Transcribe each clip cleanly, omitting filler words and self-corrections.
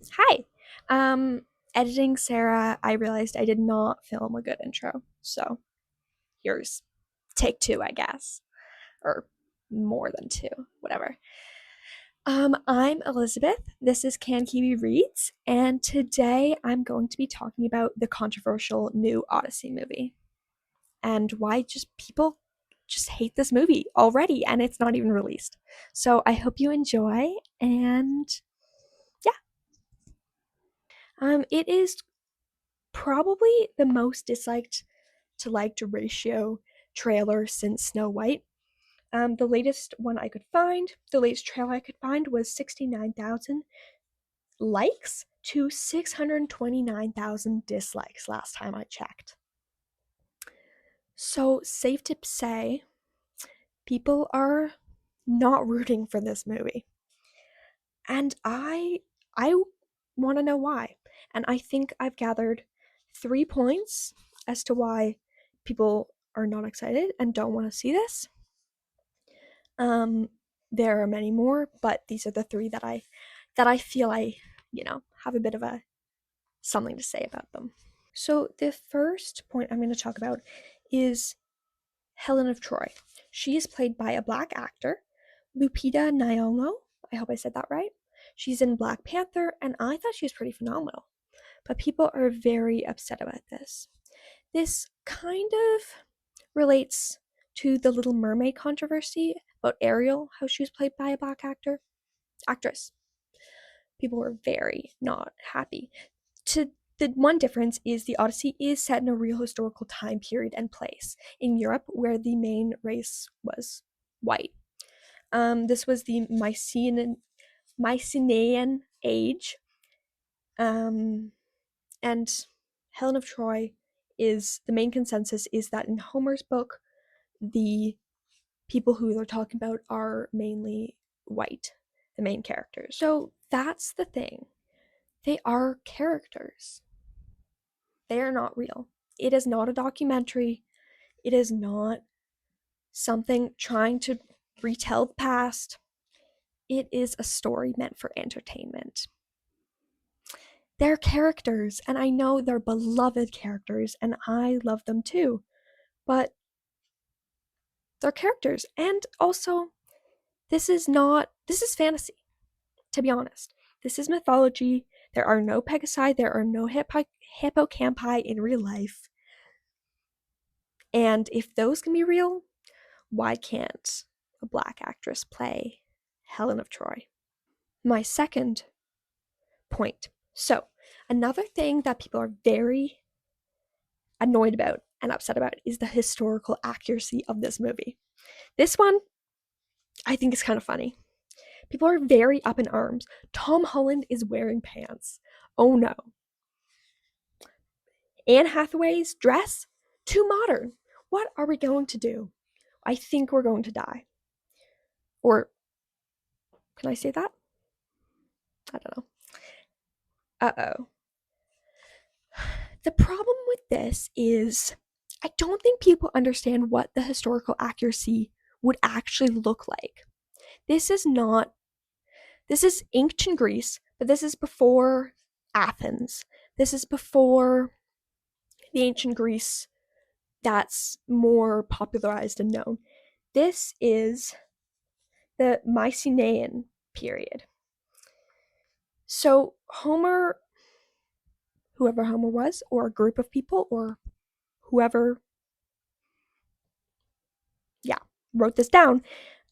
Hi. Um, Editing Sarah, I realized I did not film a good intro. So here's take two, I guess. Or more than two, whatever. I'm Elizabeth. This is Can Kiwi Reads, and today I'm going to be talking about the controversial new Odyssey movie and why just people just hate this movie already and it's not even released. So I hope you enjoy and yeah. It is probably the most disliked to liked ratio trailer since Snow White. The latest one I could find, the latest trailer I could find was 69,000 likes to 629,000 dislikes last time I checked. So, safe to say, people are not rooting for this movie. And I want to know why. And I think I've gathered 3 points as to why people are not excited and don't want to see this. Um, there are many more, but these are the 3 that I feel have a bit of a something to say about them. So the first point I'm going to talk about is Helen of Troy. She is played by a black actor, Lupita Nyong'o. I hope I said that right. She's in Black Panther, and I thought she was pretty phenomenal. But people are very upset about this. This kind of relates to the Little Mermaid controversy about Ariel, how she was played by a black actress. People were very not happy. The one difference is the Odyssey is set in a real historical time period and place in Europe where the main race was white. This was the Mycenaean age, and Helen of Troy is the main consensus is that in Homer's book, the people who they're talking about are mainly white, the main characters. So that's the thing. They are characters. They are not real. It is not a documentary. It is not something trying to retell the past. It is a story meant for entertainment. They're characters, and I know they're beloved characters, and I love them too. But they're characters. And also, this is fantasy, to be honest. This is mythology. There are no Pegasi, there are no hippocampi in real life. And if those can be real, why can't a black actress play Helen of Troy? My second point. So, another thing that people are very annoyed about and upset about is the historical accuracy of this movie. This one, I think, is kind of funny. People are very up in arms. Tom Holland is wearing pants. Oh no. Anne Hathaway's dress? Too modern. What are we going to do? I think we're going to die. Or, can I say that? I don't know. Uh-oh. The problem with this is I don't think people understand what the historical accuracy would actually look like. This is ancient Greece, but this is before Athens. This is before the ancient Greece that's more popularized and known. This is the Mycenaean period. So Homer, whoever Homer was, or a group of people, or whoever, wrote this down.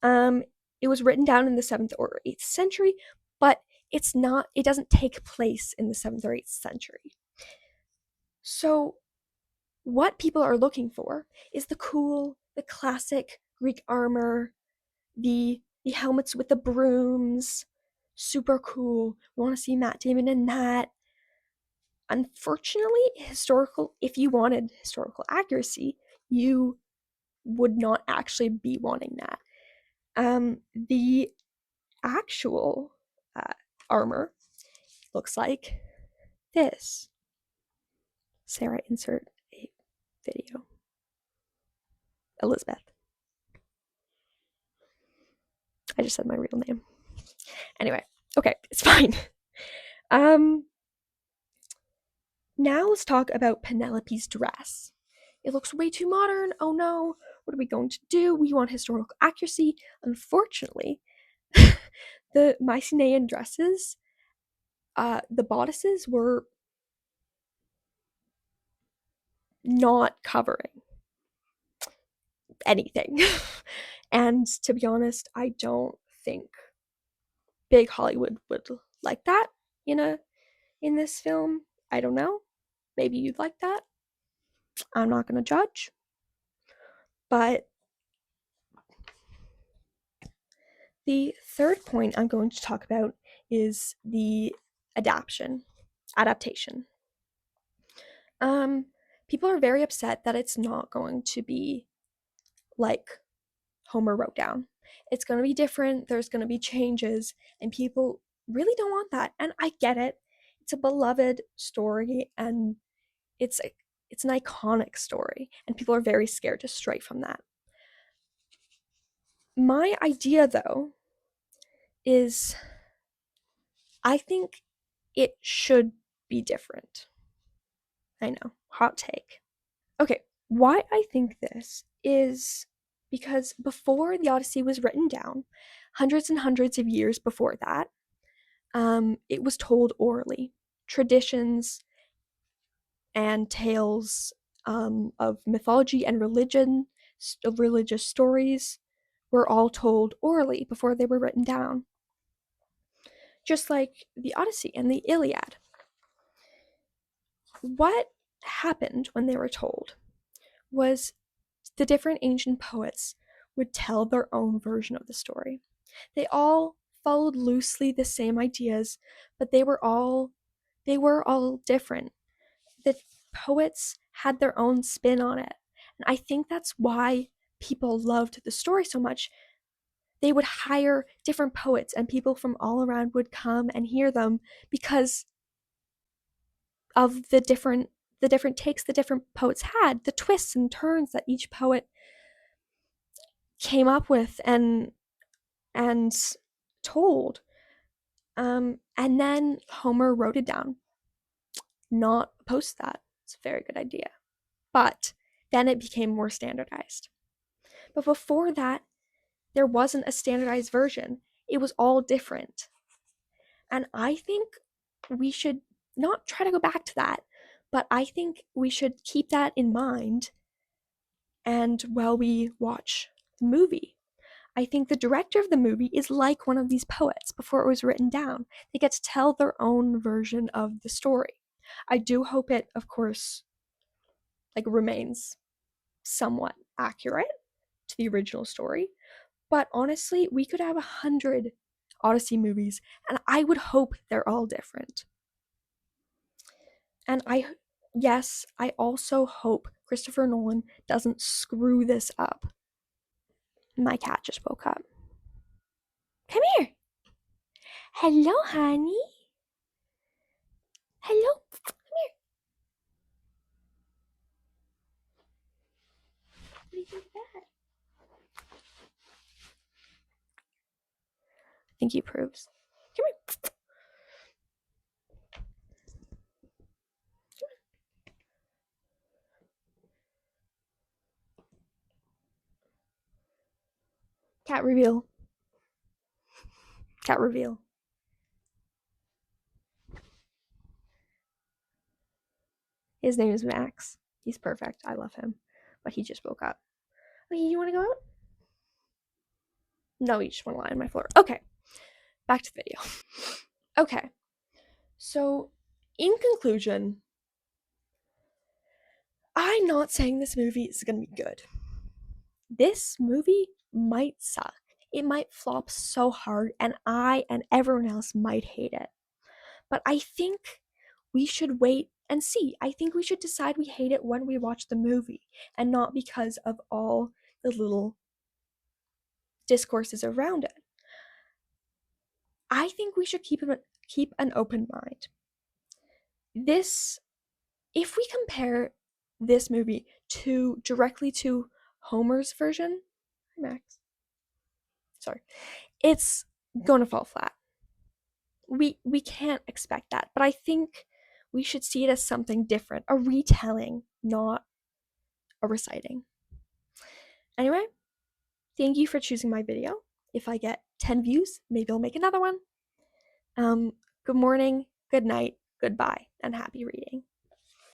It was written down in the 7th or 8th century, but it doesn't take place in the 7th or 8th century. So what people are looking for is the classic Greek armor, the helmets with the brooms, super cool. We want to see Matt Damon in that. Unfortunately, if you wanted historical accuracy, you would not actually be wanting that. The actual armor looks like this. Sarah, insert a video. Elizabeth. I just said my real name. Anyway, okay, it's fine. Um, Now let's talk about Penelope's dress. It looks way too modern. Oh no, what are we going to do? We want historical accuracy. Unfortunately, the Mycenaean dresses, the bodices were not covering anything. And to be honest, I don't think big Hollywood would like that in a in this film. I don't know. Maybe you'd like that. I'm not going to judge. But the third point I'm going to talk about is the adaptation. Um, People are very upset that it's not going to be like Homer wrote down. It's going to be different, there's going to be changes, and people really don't want that. And I get it. It's a beloved story, and it's a, it's an iconic story, and people are very scared to stray from that. My idea though is I think it should be different. I know, hot take. Okay, why I think this is because before the Odyssey was written down, hundreds and hundreds of years before that, it was told orally. Traditions and tales of mythology and religion, of religious stories, were all told orally before they were written down. Just like the Odyssey and the Iliad. What happened when they were told was the different ancient poets would tell their own version of the story. They all followed loosely the same ideas, but they were all different. The poets had their own spin on it. And I think that's why people loved the story so much. They would hire different poets and people from all around would come and hear them because of the different takes the different poets had, the twists and turns that each poet came up with and told. And then Homer wrote it down. Not post that. It's a very good idea. But then it became more standardized. But before that, there wasn't a standardized version. It was all different. And I think we should not try to go back to that, but I think we should keep that in mind and while we watch the movie. I think the director of the movie is like one of these poets before it was written down. They get to tell their own version of the story. I do hope it, of course, like remains somewhat accurate to the original story. But honestly, we could have 100 Odyssey movies, and I would hope they're all different. And I also hope Christopher Nolan doesn't screw this up. My cat just woke up. Come here. Hello, honey. Hello. Come here. What do you think of that? I think he approves. Come here. Cat reveal. Cat reveal. His name is Max. He's perfect. I love him. But he just woke up. Okay, you want to go out? No, you just want to lie on my floor. Okay, back to the video. Okay, so in conclusion, I'm not saying this movie is going to be good. This movie might suck. It might flop so hard, and I and everyone else might hate it. But I think we should wait and see. I think we should decide we hate it when we watch the movie and not because of all the little discourses around it. I think we should keep an open mind. This, if we compare this movie directly to Homer's version, Max, sorry, it's gonna fall flat. we can't expect that. But I think we should see it as something different, a retelling, not a reciting. Anyway, thank you for choosing my video. If I get 10 views, maybe I'll make another one. Good morning, good night, goodbye, and happy reading.